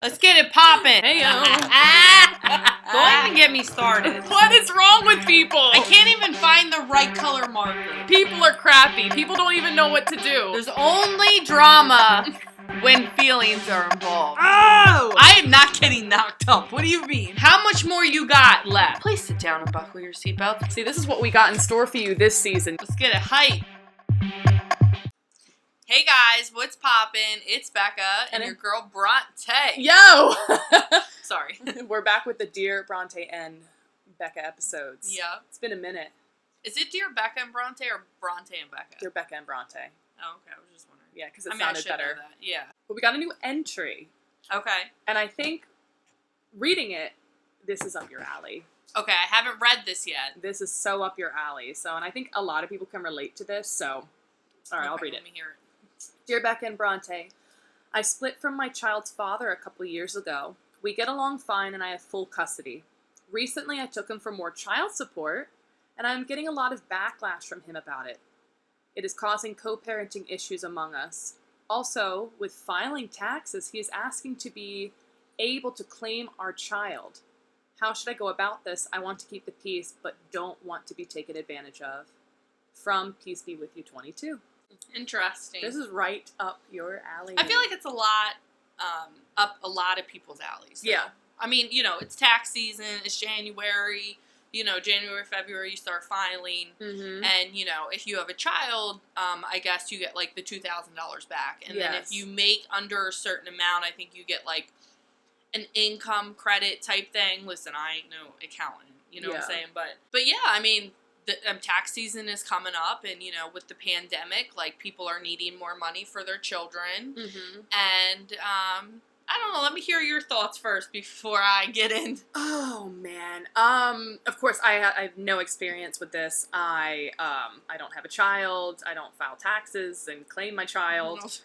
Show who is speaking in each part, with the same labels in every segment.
Speaker 1: Let's get it poppin'.
Speaker 2: Hey, yo.
Speaker 1: Don't even get me started.
Speaker 2: What is wrong with people?
Speaker 1: I can't even find the right color marker.
Speaker 2: People are crappy. People don't even know what to do.
Speaker 1: There's only drama when feelings are involved.
Speaker 2: Oh!
Speaker 1: I am not getting knocked up. What do you mean? How much more you got left? Please sit down and buckle your seatbelt.
Speaker 2: See, this is what we got in store for you this season.
Speaker 1: Let's get it hype. Hey guys, what's poppin'? It's Bekah and your girl Bronte.
Speaker 2: Yo!
Speaker 1: Sorry.
Speaker 2: We're back with the Dear Bronte and Bekah episodes.
Speaker 1: Yeah.
Speaker 2: It's been a minute.
Speaker 1: Is it Dear Bekah and Bronte or Bronte and Bekah?
Speaker 2: Dear Bekah and Bronte.
Speaker 1: Oh, okay. I was just wondering.
Speaker 2: Yeah, because it
Speaker 1: I
Speaker 2: sounded
Speaker 1: should
Speaker 2: better.
Speaker 1: know that. Yeah.
Speaker 2: But we got a new entry.
Speaker 1: Okay.
Speaker 2: And I think reading it, this is up your alley.
Speaker 1: Okay, I haven't read this yet.
Speaker 2: This is so up your alley. So, and I think a lot of people can relate to this. So, all right, I'll read it.
Speaker 1: Let me hear it.
Speaker 2: Dear Bekah and Bronte, I split from my child's father a couple years ago. We get along fine and I have full custody. Recently I took him for more child support and I'm getting a lot of backlash from him about it. It is causing co-parenting issues among us. Also, with filing taxes, he is asking to be able to claim our child. How should I go about this? I want to keep the peace, but don't want to be taken advantage of. From Peace Be With You 22.
Speaker 1: Interesting.
Speaker 2: This is right up your alley.
Speaker 1: I feel like it's a lot, up a lot of people's alleys. So.
Speaker 2: Yeah.
Speaker 1: I mean, you know, it's tax season, it's January, you know, January, February, you start filing, and, you know, if you have a child, I guess you get, like, the $2,000 back, and then if you make under a certain amount, I think you get, like, an income credit type thing. Listen, I ain't no accountant, you know what I'm saying, but yeah, I mean, the tax season is coming up, and, you know, with the pandemic, like, people are needing more money for their children, and, I don't know, let me hear your thoughts first before I get in.
Speaker 2: Oh, man. Of course, I have no experience with this. I don't have a child. I don't file taxes and claim my child.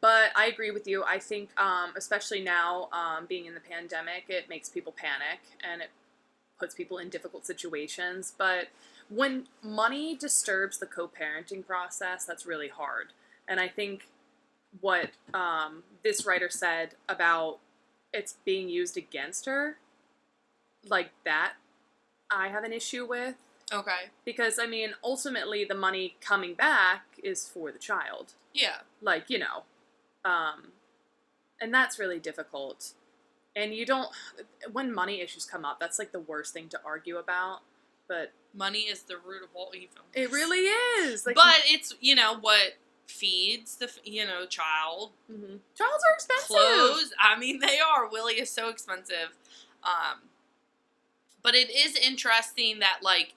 Speaker 2: But I agree with you. I think, especially now, being in the pandemic, it makes people panic, and it puts people in difficult situations. But when money disturbs the co-parenting process, that's really hard. And I think what this writer said about it's being used against her, like that, I have an issue with.
Speaker 1: Okay.
Speaker 2: Because, I mean, ultimately the money coming back is for the child.
Speaker 1: Yeah.
Speaker 2: Like, you know, and that's really difficult. And you don't, when money issues come up, that's like the worst thing to argue about. But
Speaker 1: money is the root of all evil.
Speaker 2: It really is. Like,
Speaker 1: but it's, you know, what feeds the, you know, child.
Speaker 2: Childs are expensive.
Speaker 1: Clothes. I mean, they are. Willie is so expensive. But it is interesting that, like,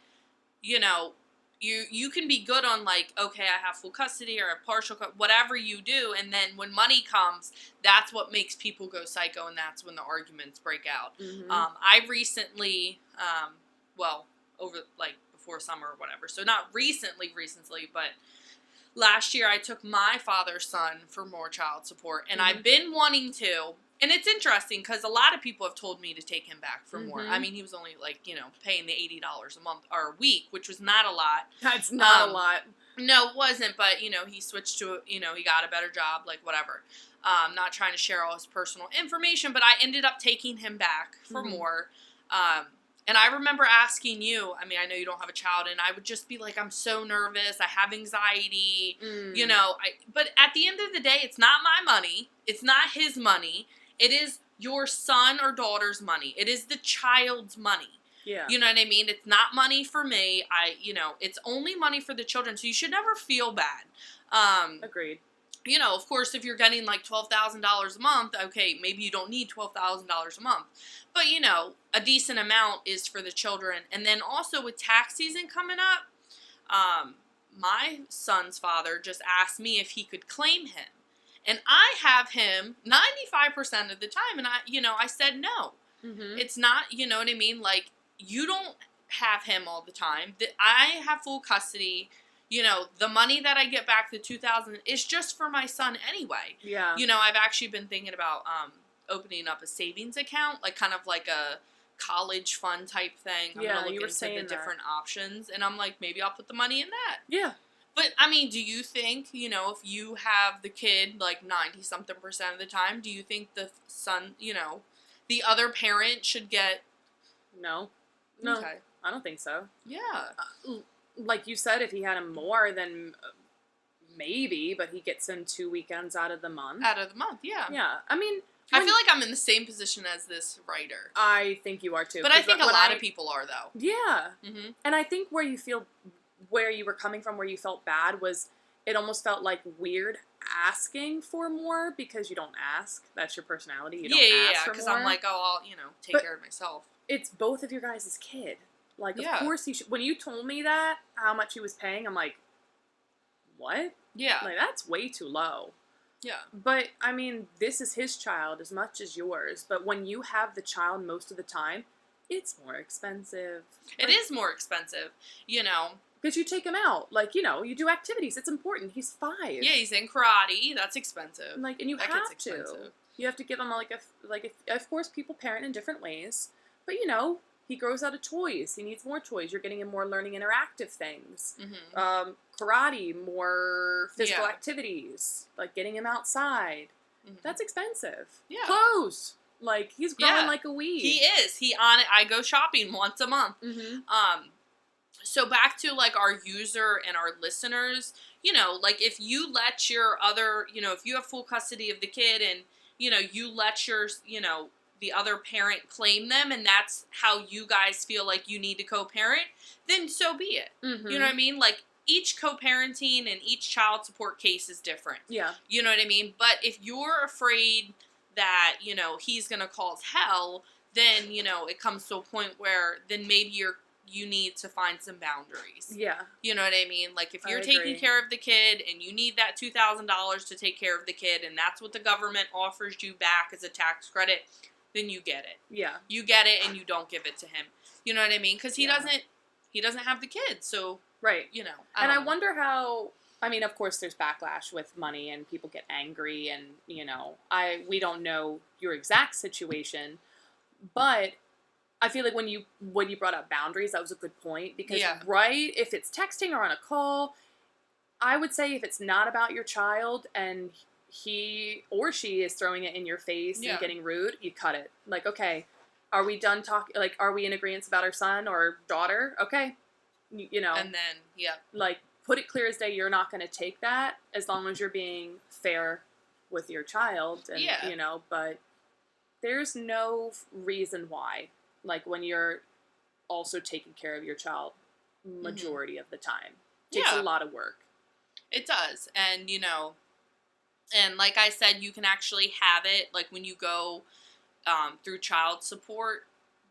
Speaker 1: you know, you can be good on, like, okay, I have full custody or a partial, whatever you do, and then when money comes, that's what makes people go psycho, and that's when the arguments break out. I recently, well, over, like, before summer or whatever, so not recently, but last year I took my father's son for more child support, and I've been wanting to, and it's interesting because a lot of people have told me to take him back for more. I mean, he was only, like, you know, paying the $80 a month or a week, which was not a lot.
Speaker 2: That's not a lot.
Speaker 1: No, it wasn't, but, you know, he switched to, you know, he got a better job, like, whatever. Not trying to share all his personal information, but I ended up taking him back for more. And I remember asking you, I mean, I know you don't have a child, and I would just be like, I'm so nervous, I have anxiety, you know, but at the end of the day, it's not my money, it's not his money, it is your son or daughter's money, it is the child's money. Yeah. You know what I mean? It's not money for me, you know, it's only money for the children, so you should never feel bad.
Speaker 2: Agreed.
Speaker 1: You know, of course, if you're getting like $12,000 a month, okay, maybe you don't need $12,000 a month. But, you know, a decent amount is for the children. And then also with tax season coming up, my son's father just asked me if he could claim him. And I have him 95% of the time. And I said no. It's not, you know what I mean? Like, you don't have him all the time. I have full custody. You know, the money that I get back, the $2,000, is just for my son anyway. Yeah. You know, I've actually been thinking about opening up a savings account, like kind of like a college fund type thing. I'm going to look into the different options, and I'm like, maybe I'll put the money in that. Yeah. But, I mean, do you think, you know, if you have the kid, like, 90-something% of the time, do you think the son, you know, the other parent should get...
Speaker 2: No. No.
Speaker 1: Okay.
Speaker 2: I don't think so.
Speaker 1: Yeah.
Speaker 2: Like you said, if he had him more, then maybe, but he gets him 2 weekends out of the month.
Speaker 1: Out of the month, yeah.
Speaker 2: Yeah. I mean...
Speaker 1: I feel like I'm in the same position as this writer.
Speaker 2: I think you are, too.
Speaker 1: But I think a lot of people are, though.
Speaker 2: Yeah.
Speaker 1: Mm-hmm.
Speaker 2: And I think where you were coming from, where you felt bad, was it almost felt like weird asking for more because you don't ask. That's your personality. You don't ask for more.
Speaker 1: Because I'm like, oh, I'll, you know, take care of myself.
Speaker 2: It's both of your guys' kid. Like,
Speaker 1: Yeah.
Speaker 2: of course he should. When you told me that, how much he was paying, I'm like, what?
Speaker 1: Yeah.
Speaker 2: Like, that's way too low.
Speaker 1: Yeah.
Speaker 2: But, I mean, this is his child as much as yours. But when you have the child most of the time, it's more expensive.
Speaker 1: It is more expensive, you know.
Speaker 2: Because you take him out. Like, you know, you do activities. It's important. He's 5.
Speaker 1: Yeah, he's in karate. That's expensive.
Speaker 2: Like, and you
Speaker 1: that
Speaker 2: have
Speaker 1: gets
Speaker 2: to.
Speaker 1: expensive.
Speaker 2: You have to give him, of course, people parent in different ways. But, you know, he grows out of toys. He needs more toys. You're getting him more learning interactive things.
Speaker 1: Mm-hmm.
Speaker 2: Karate, more physical activities. Like, getting him outside.
Speaker 1: Mm-hmm.
Speaker 2: That's expensive.
Speaker 1: Yeah.
Speaker 2: Clothes. Like, he's growing like a weed.
Speaker 1: He is. I go shopping once a month.
Speaker 2: Mm-hmm.
Speaker 1: So back to, like, our user and our listeners, you know, like, if you let your other, you know, if you have full custody of the kid and, you know, you let your, you know, the other parent claim them and that's how you guys feel like you need to co-parent, then so be it.
Speaker 2: Mm-hmm.
Speaker 1: You know what I mean? Like, each co-parenting and each child support case is different.
Speaker 2: Yeah.
Speaker 1: You know what I mean? But if you're afraid that, you know, he's going to cause hell, then, you know, it comes to a point where then maybe you need to find some boundaries.
Speaker 2: Yeah.
Speaker 1: You know what I mean? Like, if you're
Speaker 2: I
Speaker 1: taking
Speaker 2: agree.
Speaker 1: care of the kid and you need that $2,000 to take care of the kid and that's what the government offers you back as a tax credit, then you get it.
Speaker 2: Yeah.
Speaker 1: You get it and you don't give it to him. You know what I mean? Because he
Speaker 2: Yeah.
Speaker 1: doesn't have the kid, so...
Speaker 2: Right.
Speaker 1: You know.
Speaker 2: I wonder how... I mean, of course, there's backlash with money and people get angry and, you know, we don't know your exact situation, but I feel like when you brought up boundaries, that was a good point because, right, if it's texting or on a call, I would say if it's not about your child and he or she is throwing it in your face and getting rude, you cut it. Like, okay, are we done talking? Like, are we in agreement about our son or daughter? Okay. You know.
Speaker 1: And then,
Speaker 2: like, put it clear as day, you're not going to take that as long as you're being fair with your child. And, you know, but there's no reason why, like, when you're also taking care of your child majority of the time. It takes a lot of work.
Speaker 1: It does. And, you know, and like I said, you can actually have it, like, when you go through child support,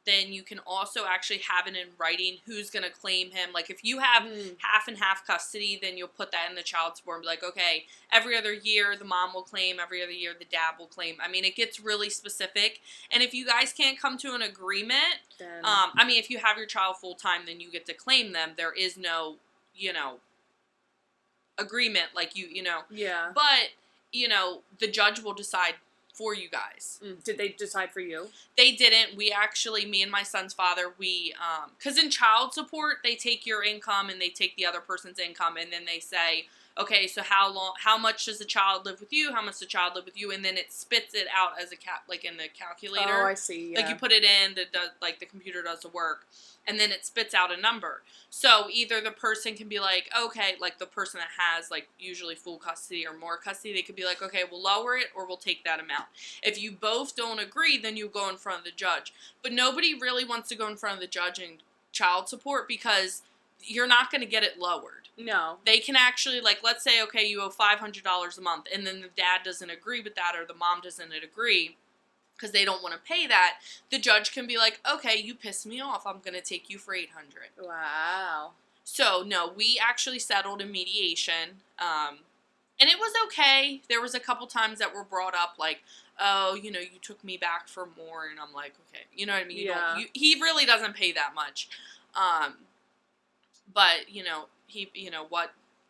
Speaker 1: then you can also actually have it in writing who's going to claim him. Like, if you have half and half custody, then you'll put that in the child support and be like, okay, every other year the mom will claim, every other year the dad will claim. I mean, it gets really specific. And if you guys can't come to an agreement,
Speaker 2: then,
Speaker 1: I mean, if you have your child full-time, then you get to claim them. There is no, you know, agreement, like, you know.
Speaker 2: Yeah.
Speaker 1: But, you know, the judge will decide for you guys.
Speaker 2: Did they decide for you?
Speaker 1: They didn't. We actually, me and my son's father, because in child support, they take your income and they take the other person's income and then they say, okay, so how much does the child live with you? How much does the child live with you? And then it spits it out as like in the calculator.
Speaker 2: Oh, I see. Yeah.
Speaker 1: Like, you put it in, the computer does the work, and then it spits out a number. So either the person can be like, okay, like the person that has like usually full custody or more custody, they could be like, okay, we'll lower it or we'll take that amount. If you both don't agree, then you go in front of the judge. But nobody really wants to go in front of the judge in child support because you're not going to get it lowered.
Speaker 2: No.
Speaker 1: They can actually, like, let's say, okay, you owe $500 a month, and then the dad doesn't agree with that or the mom doesn't agree because they don't want to pay that. The judge can be like, okay, you pissed me off. I'm going to take you for $800.
Speaker 2: Wow.
Speaker 1: So, no, we actually settled in mediation, and it was okay. There was a couple times that were brought up, like, oh, you know, you took me back for more, and I'm like, okay, you know what I mean? He really doesn't pay that much. But, you know,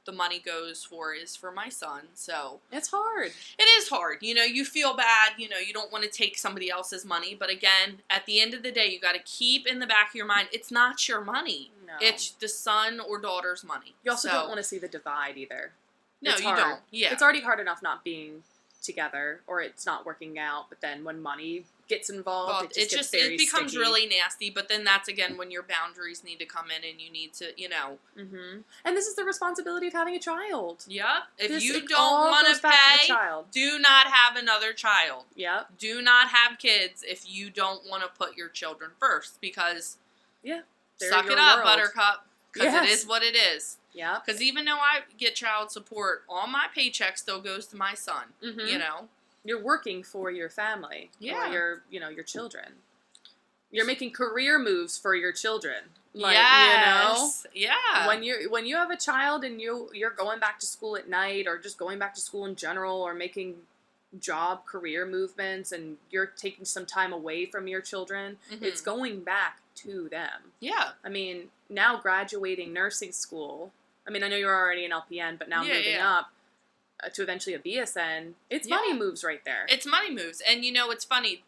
Speaker 1: the money goes for is for my son. So
Speaker 2: it's hard.
Speaker 1: It is hard. You know, you feel bad. You know, you don't want to take somebody else's money. But again, at the end of the day, you got to keep in the back of your mind, it's not your money.
Speaker 2: No.
Speaker 1: It's the son or daughter's money.
Speaker 2: You also don't want to see the divide either.
Speaker 1: No,
Speaker 2: it's
Speaker 1: you
Speaker 2: hard.
Speaker 1: don't. Yeah.
Speaker 2: It's already hard enough not being together or it's not working out. But then when money gets involved,
Speaker 1: it becomes
Speaker 2: sticky.
Speaker 1: really nasty. But then that's, again, when your boundaries need to come in and you need to, you know.
Speaker 2: Mm-hmm. And this is the responsibility of having a child.
Speaker 1: Yep. If you don't want to pay, do not have another child.
Speaker 2: Yep.
Speaker 1: Do not have kids if you don't want to put your children first, because suck it up, Buttercup, because it is what it is.
Speaker 2: Yeah.
Speaker 1: Because even though I get child support, all my paycheck still goes to my son.
Speaker 2: Mm-hmm.
Speaker 1: You know.
Speaker 2: You're working for your family.
Speaker 1: Yeah.
Speaker 2: Or your children. You're making career moves for your children. Like,
Speaker 1: yes.
Speaker 2: You know? Yeah. When you have a child and you're going back to school at night or just going back to school in general or making job career movements and you're taking some time away from your children, it's going back to them.
Speaker 1: Yeah.
Speaker 2: I mean, now graduating nursing school, I mean, I know you're already an LPN, but now moving up to eventually a BSN, it's money moves right there.
Speaker 1: It's money moves. And, you know, it's funny.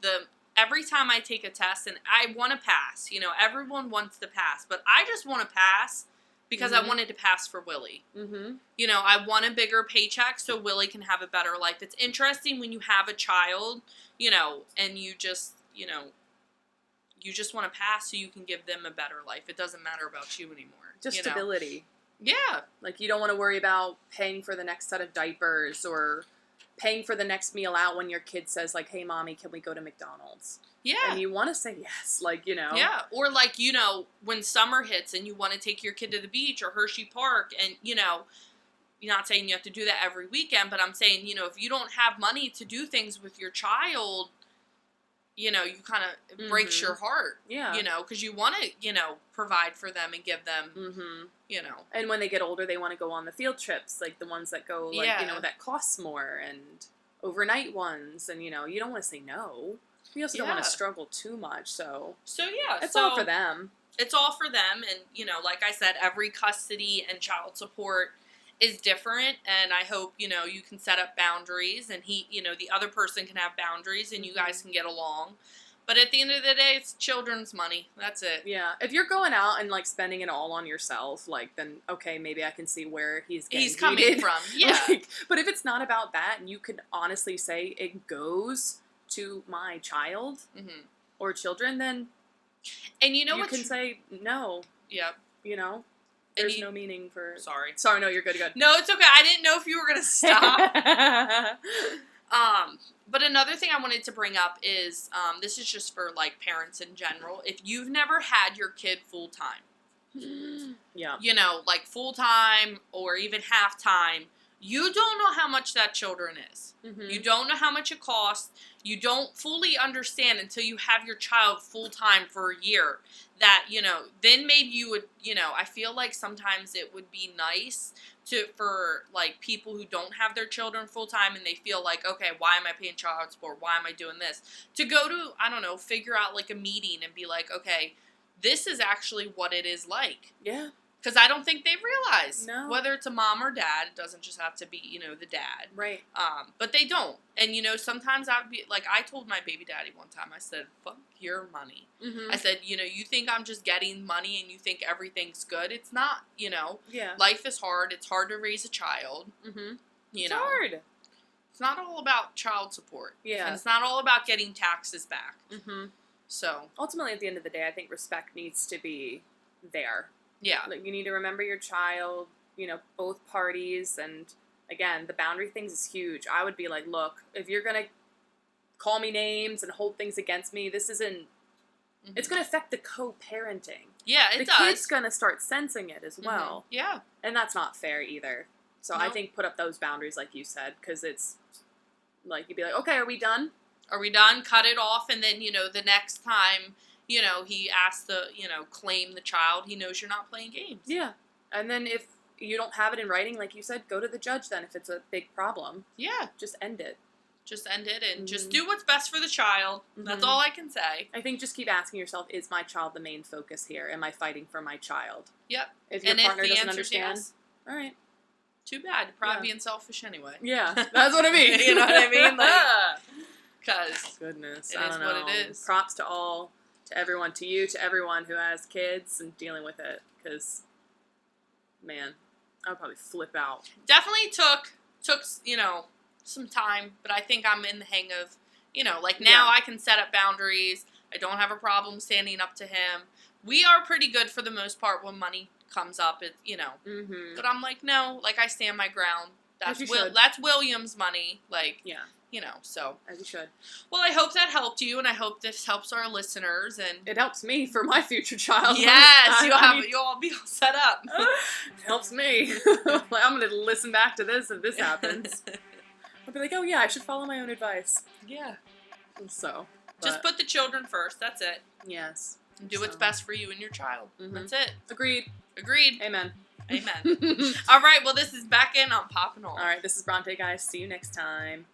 Speaker 1: Every time I take a test, and I want to pass, you know, everyone wants to pass, but I just want to pass because I wanted to pass for Willie. Mm-hmm. You know, I want a bigger paycheck so Willie can have a better life. It's interesting when you have a child, you know, and you just want to pass so you can give them a better life. It doesn't matter about you anymore.
Speaker 2: Just stability.
Speaker 1: Yeah.
Speaker 2: Like, you don't want to worry about paying for the next set of diapers or paying for the next meal out when your kid says, like, hey, Mommy, can we go to McDonald's? Yeah. And you want to say yes, like, you know.
Speaker 1: Yeah. Or, like, you know, when summer hits and you want to take your kid to the beach or Hershey Park and, you know, you're not saying you have to do that every weekend, but I'm saying, you know, if you don't have money to do things with your child, you know, you kind of breaks your heart. Yeah. You know, because you want to, you know, provide for them and give them, you know.
Speaker 2: And when they get older, they want to go on the field trips, like the ones that go, like, you know, that costs more and overnight ones. And, you know, you don't want to say no. You also don't want to struggle too much. So
Speaker 1: yeah.
Speaker 2: It's all for them.
Speaker 1: It's all for them. And, you know, like I said, every custody and child support is different, and I hope, you know, you can set up boundaries, and you know, the other person can have boundaries, and you guys can get along. But at the end of the day, it's children's money. That's it.
Speaker 2: Yeah. If you're going out and, like, spending it all on yourself, like, then, okay, maybe I can see where he's
Speaker 1: coming from. Yeah.
Speaker 2: Like, but if it's not about that, and you can honestly say it goes to my child or children, then
Speaker 1: and you know
Speaker 2: you can say no.
Speaker 1: Yep.
Speaker 2: You know? There's no meaning for...
Speaker 1: Sorry,
Speaker 2: no, you're good.
Speaker 1: No, it's okay. I didn't know if you were going to stop. But another thing I wanted to bring up is, this is just for, like, parents in general. If you've never had your kid full-time, you know, like, full-time or even half-time, you don't know how much that children is. You don't know how much it costs. You don't fully understand until you have your child full-time for a year that, you know, then maybe you would, you know, I feel like sometimes it would be nice for, like, people who don't have their children full-time and they feel like, okay, why am I paying child support? Why am I doing this? To go to, I don't know, figure out, like, a meeting and be like, okay, this is actually what it is like. Yeah. Because I don't think they realize. No. Whether it's a mom or dad, it doesn't just have to be, you know, the dad. Right. But they don't. And, you know, sometimes I would be, like, I told my baby daddy one time, I said, fuck your money. I said, you know, you think I'm just getting money and you think everything's good. It's not, you know. Yeah. Life is hard. It's hard to raise a child. You know. It's hard. It's not all about child support. Yeah. And it's not all about getting taxes back. So.
Speaker 2: Ultimately, at the end of the day, I think respect needs to be there.
Speaker 1: Yeah.
Speaker 2: Like, you need to remember your child, you know, both parties, and, again, the boundary things is huge. I would be like, look, if you're going to call me names and hold things against me, this isn't, it's going to affect the co-parenting.
Speaker 1: Yeah, it does.
Speaker 2: The kid's going to start sensing it as well.
Speaker 1: Yeah.
Speaker 2: And that's not fair either. So I think put up those boundaries, like you said, because it's, like, you'd be like, okay, are we done?
Speaker 1: Are we done? Cut it off, and then, you know, the next time... You know, he asks to, you know, claim the child. He knows you're not playing games.
Speaker 2: Yeah. And then if you don't have it in writing, like you said, go to the judge then if it's a big problem.
Speaker 1: Yeah.
Speaker 2: Just end it.
Speaker 1: Just end it and just do what's best for the child. That's all I can say.
Speaker 2: I think just keep asking yourself, is my child the main focus here? Am I fighting for my child?
Speaker 1: Yep.
Speaker 2: If your partner doesn't understand, all right.
Speaker 1: too bad. You're probably
Speaker 2: Yeah.
Speaker 1: being selfish anyway.
Speaker 2: Yeah, that's what I mean.
Speaker 1: You know what I mean? Like, because
Speaker 2: goodness,
Speaker 1: it
Speaker 2: I
Speaker 1: is
Speaker 2: don't know.
Speaker 1: what it is.
Speaker 2: Props to everyone, to you, to everyone who has kids and dealing with it. Because, man, I would probably flip out.
Speaker 1: definitely took some time, but I think I'm in the hang of, like now
Speaker 2: Yeah.
Speaker 1: I can set up boundaries. I don't have a problem standing up to him. We are pretty good for the most part when money comes up,
Speaker 2: Mm-hmm.
Speaker 1: But I'm like, no, like I stand my ground.
Speaker 2: As you should.
Speaker 1: That's William's money, like,
Speaker 2: Yeah,
Speaker 1: so.
Speaker 2: as you should.
Speaker 1: Well, I hope that helped you, and I hope this helps our listeners, and
Speaker 2: It helps me for my future child.
Speaker 1: yes,
Speaker 2: I
Speaker 1: you'll all be all set up.
Speaker 2: it helps me. Like, I'm going to listen back to this if this happens. I'll be like, oh yeah, I should follow my own advice.
Speaker 1: Yeah.
Speaker 2: So.
Speaker 1: Just
Speaker 2: but,
Speaker 1: put the children first, that's it.
Speaker 2: yes.
Speaker 1: And do what's
Speaker 2: So.
Speaker 1: best for you and your child.
Speaker 2: Mhm.
Speaker 1: That's it.
Speaker 2: Agreed.
Speaker 1: Agreed.
Speaker 2: Amen.
Speaker 1: Amen. All right, well, this is Bekah and I'm popping off.
Speaker 2: All right, this is Bronte, guys. See you next time.